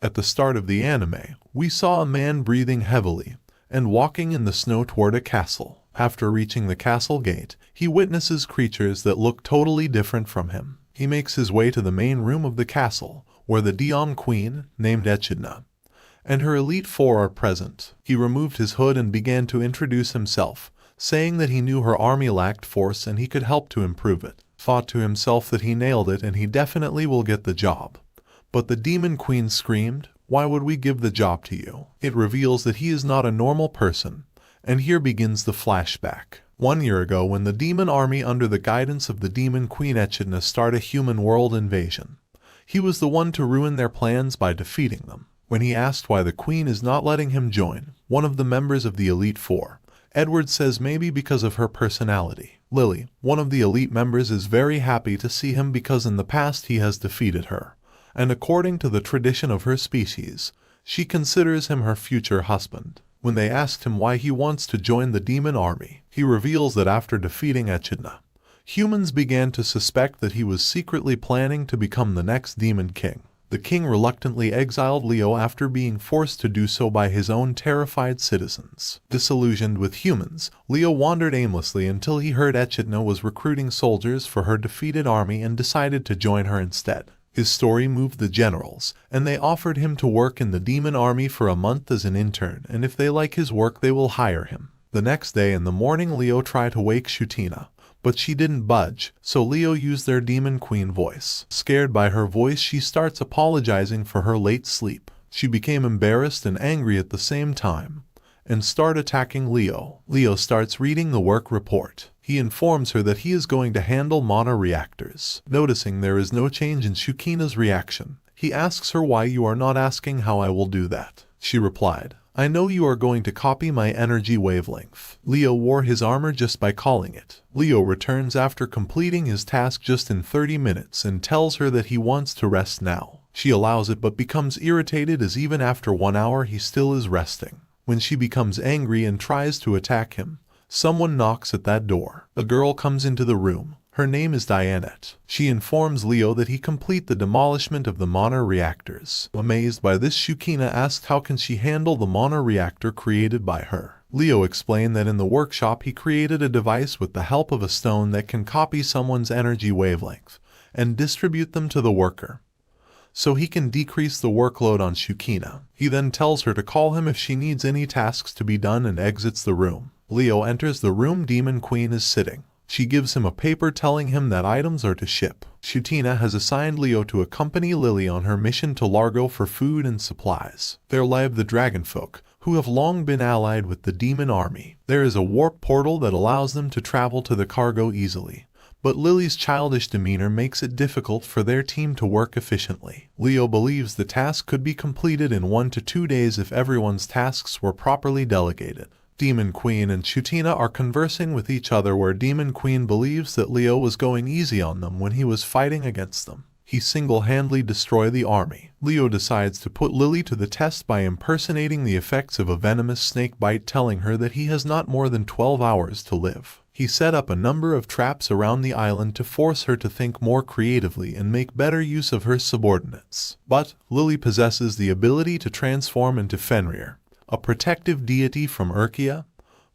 At the start of the anime, we saw a man breathing heavily and walking in the snow toward a castle. After reaching the castle gate, he witnesses creatures that look totally different from him. He makes his way to the main room of the castle, where the Demon Queen, named Echidna, and her Elite Four are present. He removed his hood and began to introduce himself, saying that he knew her army lacked force and he could help to improve it. Thought to himself that he nailed it and he definitely will get the job. But the Demon Queen screamed, "Why would we give the job to you?" It reveals that he is not a normal person, and here begins the flashback. 1 year ago, when the demon army under the guidance of the Demon Queen Echidna started a human world invasion, he was the one to ruin their plans by defeating them. When he asked why the Queen is not letting him join, one of the members of the Elite Four, Edward, says maybe because of her personality. Lily, one of the elite members, is very happy to see him because in the past he has defeated her, and according to the tradition of her species, she considers him her future husband. When they asked him why he wants to join the demon army, he reveals that after defeating Echidna, humans began to suspect that he was secretly planning to become the next demon king. The king reluctantly exiled Leo after being forced to do so by his own terrified citizens. Disillusioned with humans, Leo wandered aimlessly until he heard Echidna was recruiting soldiers for her defeated army and decided to join her instead. His story moved the generals, and they offered him to work in the demon army for a month as an intern, and if they like his work they will hire him. The next day in the morning, Leo tried to wake Shutina, but she didn't budge, so Leo used their Demon Queen voice. Scared by her voice, she starts apologizing for her late sleep. She became embarrassed and angry at the same time, and start attacking Leo. Leo starts reading the work report. He informs her that he is going to handle mono reactors. Noticing there is no change in Shukina's reaction, he asks her why you are not asking how I will do that. She replied, "I know you are going to copy my energy wavelength." Leo wore his armor just by calling it. Leo returns after completing his task just in 30 minutes and tells her that he wants to rest now. She allows it but becomes irritated as even after 1 hour he still is resting. When she becomes angry and tries to attack him, someone knocks at that door. A girl comes into the room. Her name is Dianette. She informs Leo that he complete the demolishment of the mono reactors. Amazed by this, Shukina asks how can she handle the mono reactor created by her. Leo explained that in the workshop he created a device with the help of a stone that can copy someone's energy wavelength and distribute them to the worker, so he can decrease the workload on Shukina. He then tells her to call him if she needs any tasks to be done and exits the room. Leo enters the room Demon Queen is sitting. She gives him a paper telling him that items are to ship. Shutina has assigned Leo to accompany Lily on her mission to Largo for food and supplies. There live the Dragonfolk, who have long been allied with the demon army. There is a warp portal that allows them to travel to the cargo easily, but Lily's childish demeanor makes it difficult for their team to work efficiently. Leo believes the task could be completed in 1 to 2 days if everyone's tasks were properly delegated. Demon Queen and Shutina are conversing with each other where Demon Queen believes that Leo was going easy on them when he was fighting against them. He single-handedly destroyed the army. Leo decides to put Lily to the test by impersonating the effects of a venomous snake bite, telling her that he has not more than 12 hours to live. He set up a number of traps around the island to force her to think more creatively and make better use of her subordinates. But Lily possesses the ability to transform into Fenrir, a protective deity from Urkia,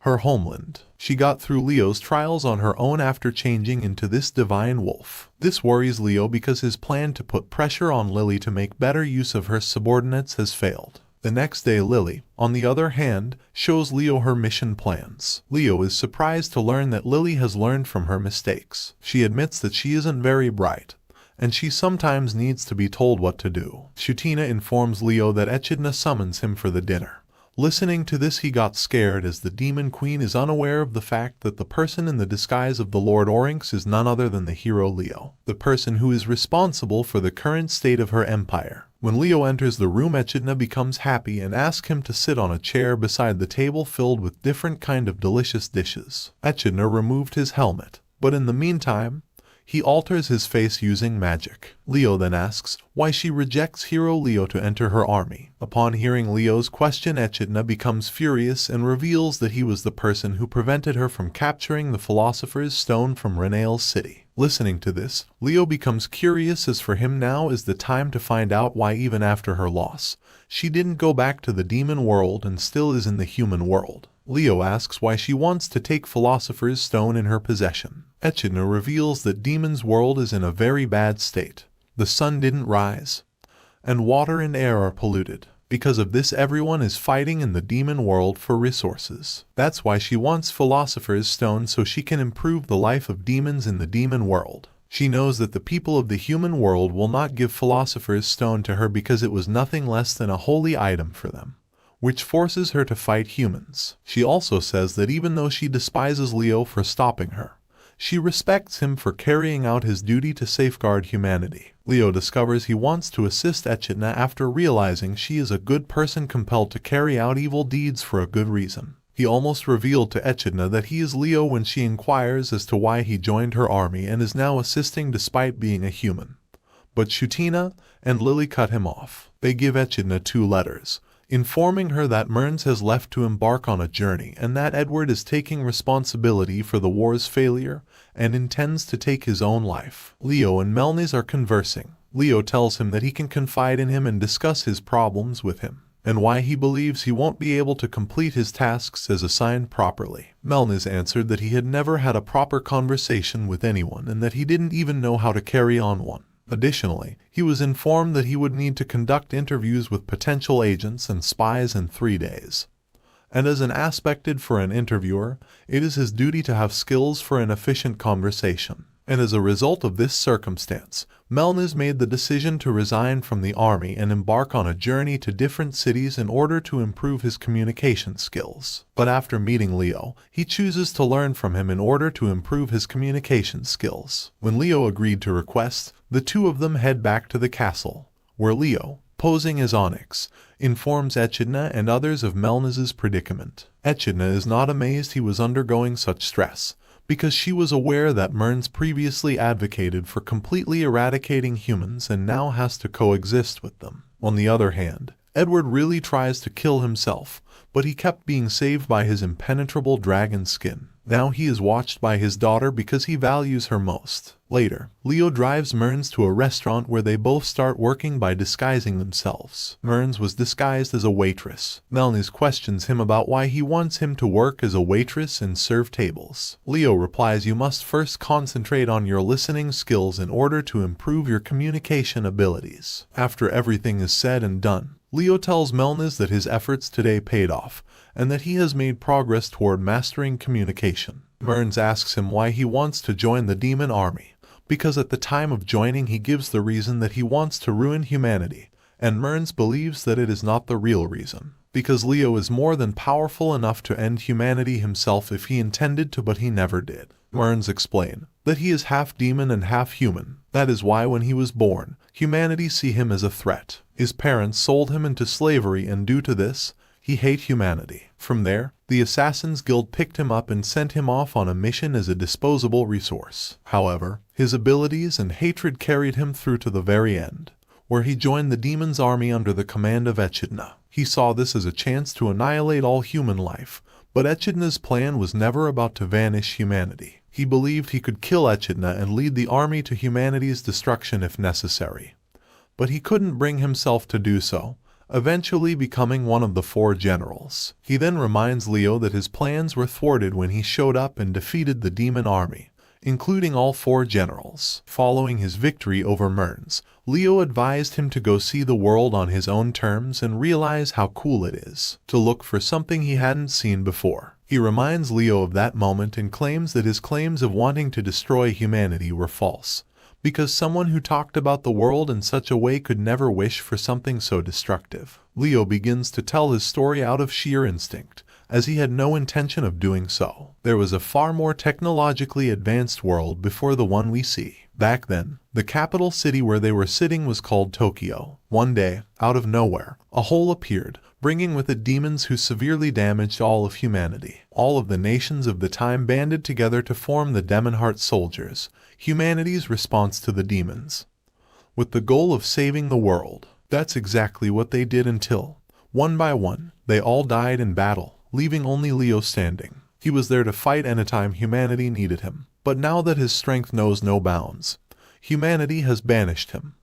her homeland. She got through Leo's trials on her own after changing into this divine wolf. This worries Leo because his plan to put pressure on Lily to make better use of her subordinates has failed. The next day, Lily, on the other hand, shows Leo her mission plans. Leo is surprised to learn that Lily has learned from her mistakes. She admits that she isn't very bright, and she sometimes needs to be told what to do. Shutina informs Leo that Echidna summons him for the dinner. Listening to this, he got scared as the Demon Queen is unaware of the fact that the person in the disguise of the Lord Oryx is none other than the hero Leo, the person who is responsible for the current state of her empire. When Leo enters the room, Echidna becomes happy and asks him to sit on a chair beside the table filled with different kind of delicious dishes. Echidna removed his helmet, but in the meantime, he alters his face using magic. Leo then asks why she rejects hero Leo to enter her army. Upon hearing Leo's question, Echidna becomes furious and reveals that he was the person who prevented her from capturing the Philosopher's Stone from Renail's city. Listening to this, Leo becomes curious, as for him now is the time to find out why even after her loss, she didn't go back to the demon world and still is in the human world. Leo asks why she wants to take Philosopher's Stone in her possession. Echidna reveals that Demon's world is in a very bad state. The sun didn't rise, and water and air are polluted. Because of this, everyone is fighting in the demon world for resources. That's why she wants Philosopher's Stone, so she can improve the life of demons in the demon world. She knows that the people of the human world will not give Philosopher's Stone to her because it was nothing less than a holy item for them, which forces her to fight humans. She also says that even though she despises Leo for stopping her, she respects him for carrying out his duty to safeguard humanity. Leo discovers he wants to assist Echidna after realizing she is a good person compelled to carry out evil deeds for a good reason. He almost revealed to Echidna that he is Leo when she inquires as to why he joined her army and is now assisting despite being a human. But Shutina and Lily cut him off. They give Echidna 2 letters, informing her that Mearns has left to embark on a journey and that Edward is taking responsibility for the war's failure and intends to take his own life. Leo and Melniz are conversing. Leo tells him that he can confide in him and discuss his problems with him, and why he believes he won't be able to complete his tasks as assigned properly. Melniz answered that he had never had a proper conversation with anyone and that he didn't even know how to carry on one. Additionally, he was informed that he would need to conduct interviews with potential agents and spies in 3 days. And as an aspected for an interviewer, it is his duty to have skills for an efficient conversation. And as a result of this circumstance, Melniz made the decision to resign from the army and embark on a journey to different cities in order to improve his communication skills. But after meeting Leo, he chooses to learn from him in order to improve his communication skills. When Leo agreed to request, the 2 of them head back to the castle, where Leo, posing as Onyx, informs Echidna and others of Melniz's predicament. Echidna is not amazed he was undergoing such stress, because she was aware that Mearns previously advocated for completely eradicating humans and now has to coexist with them. On the other hand, Edward really tries to kill himself, but he kept being saved by his impenetrable dragon skin. Now he is watched by his daughter because he values her most. Later, Leo drives Mearns to a restaurant where they both start working by disguising themselves. Mearns was disguised as a waitress. Melniz questions him about why he wants him to work as a waitress and serve tables. Leo replies, "You must first concentrate on your listening skills in order to improve your communication abilities." After everything is said and done, Leo tells Melniz that his efforts today paid off, and that he has made progress toward mastering communication. Mearns asks him why he wants to join the demon army, because at the time of joining he gives the reason that he wants to ruin humanity, and Mearns believes that it is not the real reason, because Leo is more than powerful enough to end humanity himself if he intended to, but he never did. Mearns explains that he is half demon and half human. That is why when he was born, humanity see him as a threat. His parents sold him into slavery, and due to this, he hates humanity. From there, the Assassin's Guild picked him up and sent him off on a mission as a disposable resource. However, his abilities and hatred carried him through to the very end, where he joined the demon's army under the command of Echidna. He saw this as a chance to annihilate all human life, but Echidna's plan was never about to vanish humanity. He believed he could kill Echidna and lead the army to humanity's destruction if necessary. But he couldn't bring himself to do so, eventually becoming one of the 4 generals. He then reminds Leo that his plans were thwarted when he showed up and defeated the demon army, including all 4 generals. Following his victory over Mearns, Leo advised him to go see the world on his own terms and realize how cool it is to look for something he hadn't seen before. He reminds Leo of that moment and claims that his claims of wanting to destroy humanity were false, because someone who talked about the world in such a way could never wish for something so destructive. Leo begins to tell his story out of sheer instinct, as he had no intention of doing so. There was a far more technologically advanced world before the one we see. Back then, the capital city where they were sitting was called Tokyo. One day, out of nowhere, a hole appeared, bringing with it demons who severely damaged all of humanity. All of the nations of the time banded together to form the Demonheart Soldiers, humanity's response to the demons, with the goal of saving the world. That's exactly what they did until, one by one, they all died in battle, leaving only Leo standing. He was there to fight anytime humanity needed him, But now that his strength knows no bounds, humanity has banished him,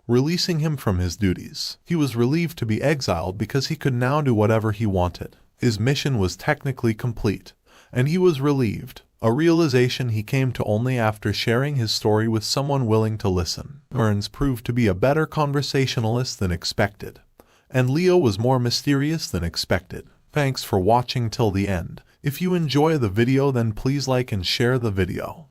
releasing him from his duties. He was relieved to be exiled because he could now do whatever he wanted. His mission was technically complete, and he was relieved, a realization he came to only after sharing his story with someone willing to listen. Burns proved to be a better conversationalist than expected, and Leo was more mysterious than expected. Thanks for watching till the end. If you enjoy the video, then please like and share the video.